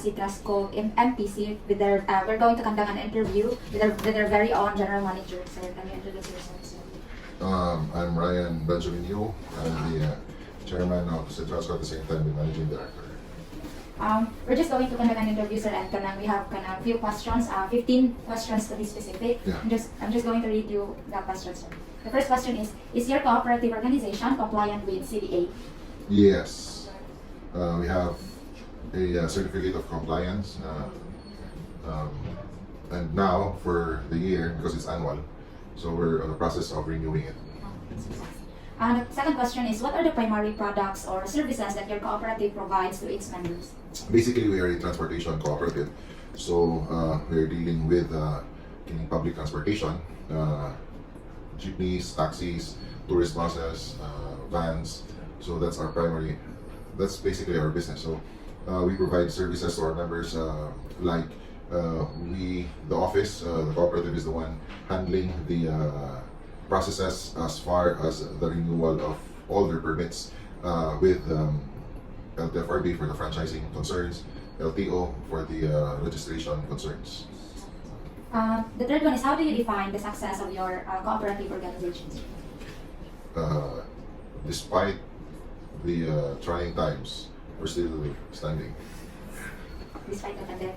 CITRASCO MPC with their, we're going to conduct an interview with their very own general manager. Sir, can you introduce yourself, sir? I'm Ryan Benjamin Yu. I'm the chairman of CITRASCO at the same time the managing director. We're just going to conduct an interview, sir, and we have a few questions, 15 questions to be specific. Yeah. I'm just going to read you the questions, sir. The first question is your cooperative organization compliant with CDA? Yes, we have a certificate of compliance, and now for the year, because it's annual, so we're in the process of renewing it. The second question is, what are the primary products or services that your cooperative provides to its members? Basically, we are a transportation cooperative, so we're dealing with in public transportation, jeepneys, taxis, tourist buses, vans. So that's our primary, that's basically our business. So we provide services to our members, like the office, the cooperative is the one handling the processes as far as the renewal of all their permits with LTFRB for the franchising concerns, LTO for the registration concerns. The third one is, how do you define the success of your cooperative organizations? Despite the trying times, we're still standing. Despite the pandemic.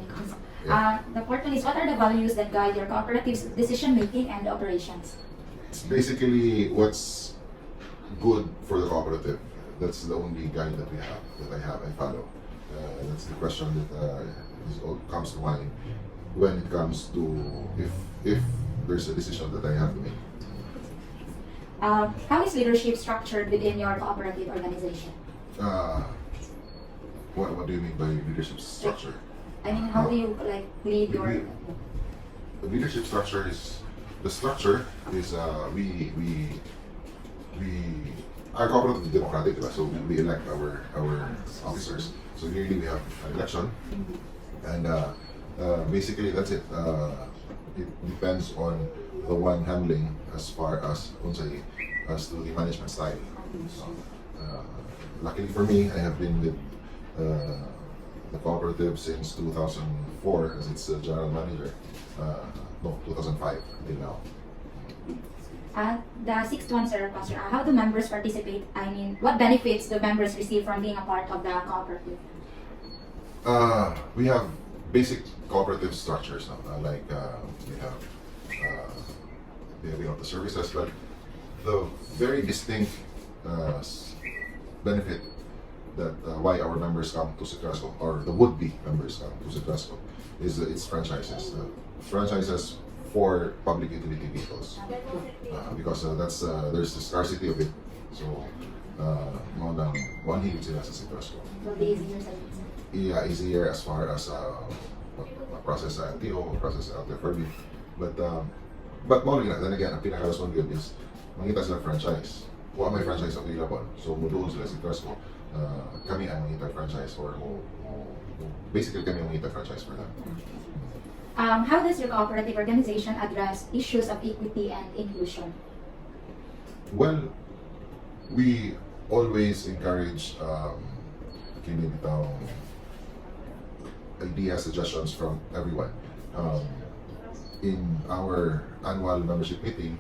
Yeah. The fourth one is, what are the values that guide your cooperative's decision making and operations? It's basically what's good for the cooperative. That's the only guide that we have, that I follow. That's the question that comes to mind when it comes to if there's a decision that I have to make. How is leadership structured within your cooperative organization? What do you mean by leadership structure? I mean, how do you lead your? The leadership structure is our cooperative is democratic, diba? So we elect our officers. So yearly we have an election, and basically that's it. It depends on the one handling as far as as to the management style. So, luckily for me, I have been with the cooperative since 2004 as its general manager. No, 2005 until now. The sixth one, sir, Pastor, how do members participate? I mean, what benefits do members receive from being a part of the cooperative? We have basic cooperative structures now, like we have the services, but the very distinct benefit that why our members come to CITRASCO, or the would-be members come to CITRASCO, is its franchises. Franchises for public utility vehicles, because there's the scarcity of it. So, more than one higit sila sa CITRASCO. So the easier side. Yeah, easier as far as process sa LTO, process sa LTFRB. But more than that, then again, ang pinaka-respond good is mangita sila franchise. Kung may franchise available, so doon sila sa CITRASCO, kami ang mangita franchise, or basically kami ang mangita franchise for them. How does your cooperative organization address issues of equity and inclusion? Well, we always encourage ideas, suggestions from everyone. In our annual membership meeting,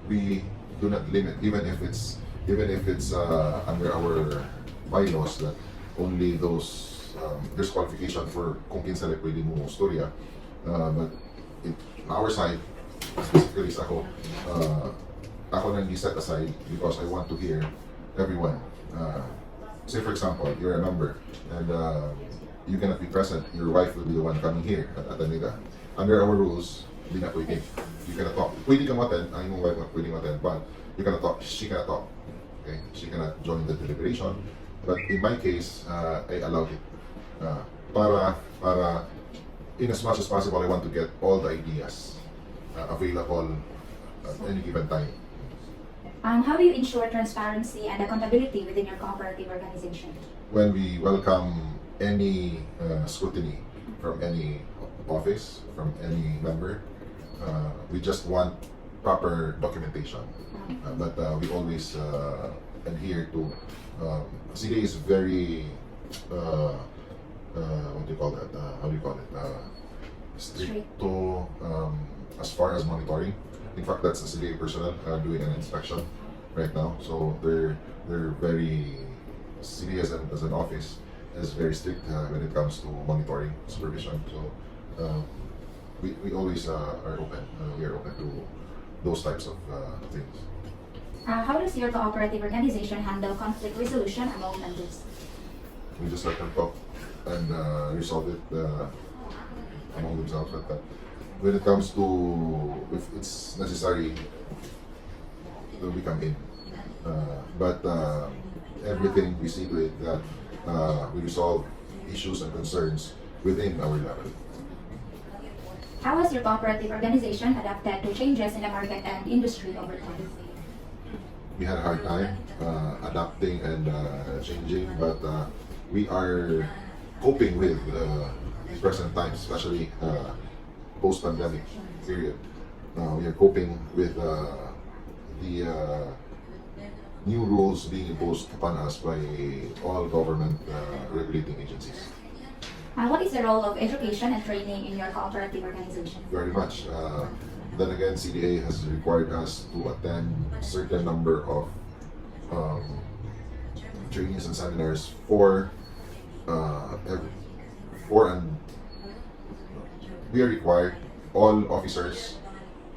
we do not limit, even if it's under our bylaws that only those there's qualification for kung kinsa like pwede mo storya, but in our side, specifically sa ako nang set aside because I want to hear everyone. Say for example, you're a member and you cannot be present, your wife will be the one coming here at Atanida. Under our rules, hindi na pwede. You cannot talk. Pwede kang attend, ang iyong wife pwede attend, but you cannot talk. She cannot talk. Okay? She cannot join the deliberation. But in my case, I allowed it. Para in as much as possible, I want to get all the ideas available at any given time. How do you ensure transparency and accountability within your cooperative organization? When we welcome any scrutiny from any office, from any member, we just want proper documentation. But we always adhere to CDA is very what do you call that? How do you call it? Stricto as far as monitoring. In fact, that's the CDA personnel doing an inspection right now. So they're very CDA as an office is very strict when it comes to monitoring supervision. So we always are open. We are open to those types of things. How does your cooperative organization handle conflict resolution among members? We just let them talk and resolve it among themselves. But when it comes to if it's necessary, we come in. But everything we see to it that we resolve issues and concerns within our level. How has your cooperative organization adapted to changes in the market and industry over time? We had a hard time adapting and changing, but we are coping with the present times, especially post-pandemic period. We are coping with the new rules being imposed upon us by all government regulating agencies. What is the role of education and training in your cooperative organization? Very much. Then again, CDA has required us to attend certain number of trainings and seminars for and we are required, all officers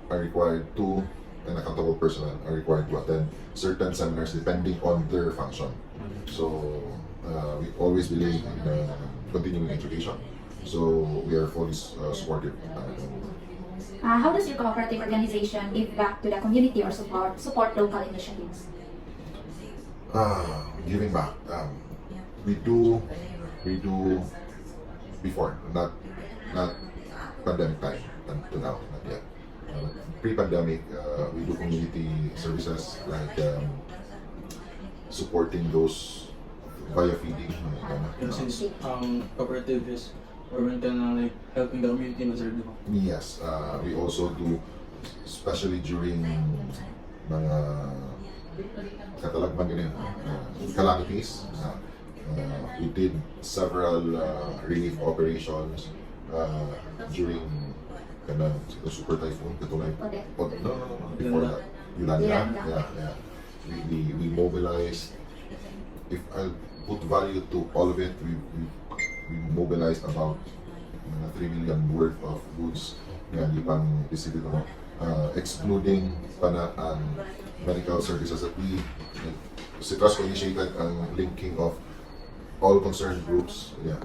are required to, and accountable personnel are required to attend certain seminars depending on their function. So we always believe in continuing education. So we are fully supportive. How does your cooperative organization give back to the community or support local initiatives? Giving back. We do before, not pandemic time until now, not yet. Pre-pandemic, we do community services like supporting those via feeding. Since cooperative is like helping the community in Zerna. Yes, we also do, especially during mga katalagman ganyan, calamities. We did several relief operations during the super typhoon, katulad. No, before that, Yolanda. Yeah. We mobilized. If I put value to all of it, we mobilized about 3 million worth of goods na hindi pang distributed, excluding medical services that we CITRASCO initiated ang linking of all concerned groups. Yeah.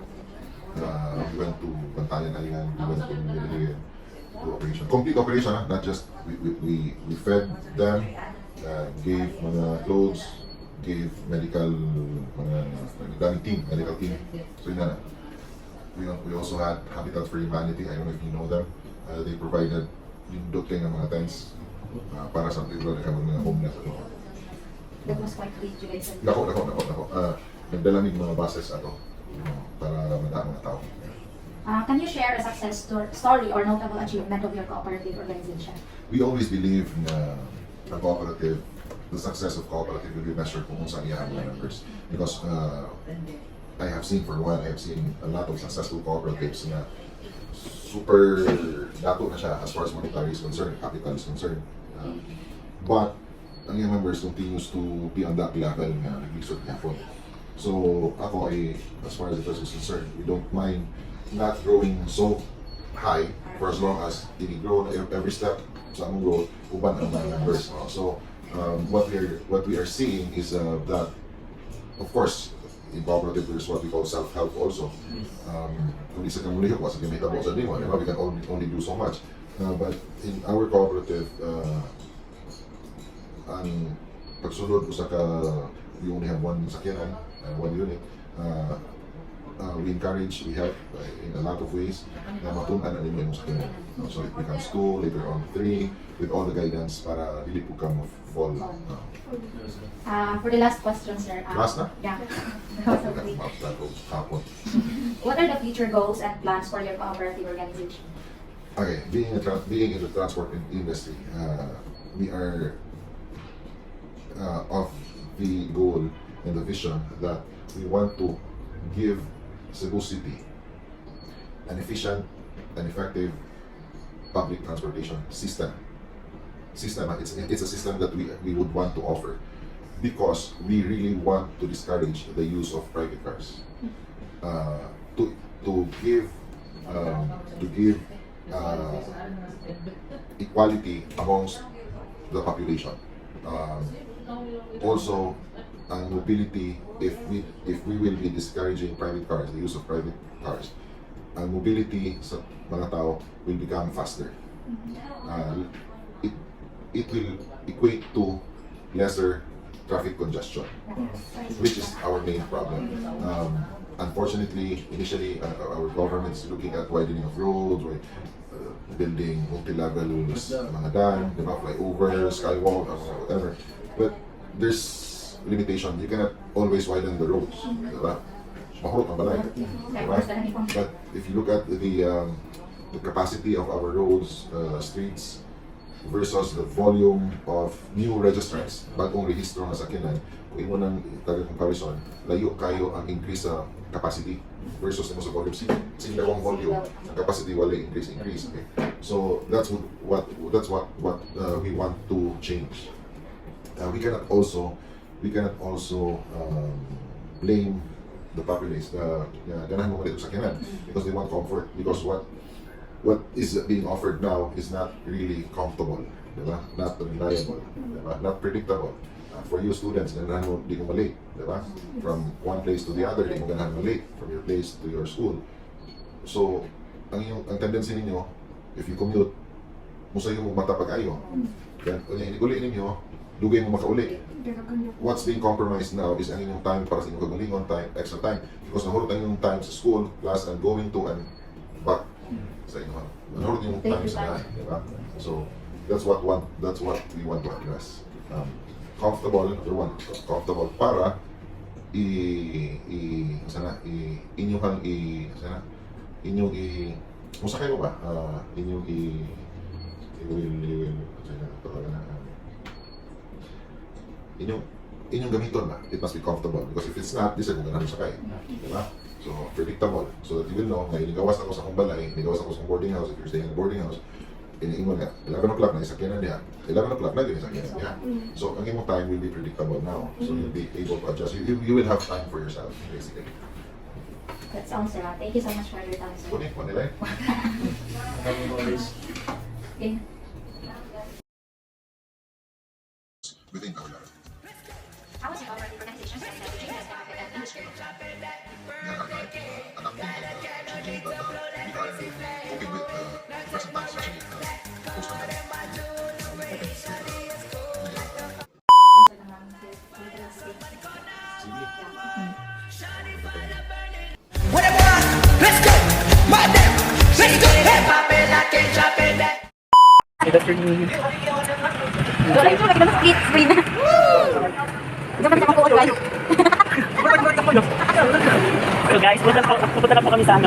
We went to Bantayan Island, we went to Libre, to operation. Complete operation, not just we fed them, gave mga clothes, gave medical medical team. So yun na. We also had Habitat for Humanity. I don't know if you know them. They provided yung dutling ng mga tents para sa people na mga homeless. That was quite great, you guys. Nako. Nagdala ng mga buses para madaan mga tao. Can you share a success story or notable achievement of your cooperative organization? We always believe na the cooperative, the success of cooperative will be measured kung saan iyahan mga members. Because I have seen a lot of successful cooperatives na super dato na siya as far as monetary is concerned, capital is concerned. But ang iyang members continues to be on that level na nag-lisod hapon. So ako as far as the person is concerned, we don't mind not growing so high for as long as ini-grow na every step sa among growth, uban ang mga members. So what we are seeing is that, of course, in cooperative there's what we call self-help also. Kung isa kang mulihok, wasa kang mahitabo sa lima, we can only do so much. But in our cooperative, ang pagsunod sa we only have one sakyanan, one unit. We encourage, we help in a lot of ways na matunan ang imong sakyanan. So it becomes 2, later on 3, with all the guidance para dili po ka fall. For the last question, sir. Last na? Yeah. Hapon. What are the future goals and plans for your cooperative organization? Okay, being in the transport industry, we are of the goal and the vision that we want to give Cebu City an efficient and effective public transportation system. It's a system that we would want to offer because we really want to discourage the use of private cars. To give equality amongst the population. Also, mobility, if we will be discouraging private cars, the use of private cars, mobility sa mga tao will become faster. It will equate to lesser traffic congestion, which is our main problem. Unfortunately, initially, our government is looking at widening of roads, building multi-level mga dam, diba, flyovers, skywalk, whatever. But there's limitation. You cannot always widen the roads. Diba? Mahurot ang balay. Diba? But if you look at the capacity of our roads, streets, versus the volume of new registrants, bagong rehistro na sakyanan, kung imo nang taga-comparison, layo kayo ang increase sa capacity versus sa volume. Sila ang volume, ang capacity wala increase. Okay? So that's what we want to change. We cannot also blame the populace. Ganahan mo malito sakyanan because they want comfort. Because what is being offered now is not really comfortable, diba? Not reliable, diba? Not predictable. For you students, ganahan mo, di mo malate, diba? From one place to the other, di mo ganahan malate from your place to your school. So, ang tendency ninyo, if you commute, musayo mo mata pag-ayo. Then, kung iniguli ninyo, dugay mo makauli. What's being compromised now is ang inyong time para sa inyong kagalingon, time, extra time. Because nahulot ang inyong time sa school, class, and going to and back sa inyo. Nahulot yung time sa lahat, diba? So, that's what we want to address. Comfortable para musakay mo ba? Inyong gamiton ba? It must be comfortable because if it's not, di sa kung ganun sakay. Diba? So, predictable. So that you will know, na inigawas ako sa akong balay, inigawas ako sa boarding house, if you're staying in a boarding house, iniingon nga, 11 o'clock na isakyanan niya, 11 o'clock na din isakyanan niya. So, ang imong time will be predictable now. So, you'll be able to adjust. You will have time for yourself, basically. That sounds right. Thank you so much for your time, sir. Kunin, manilay. Okay. Within our life. How is your organization starting to change this market and industry? We are adapting and changing, but we are coping with present times, especially post-pandemic. Good afternoon. So guys, pupunta na po kami sa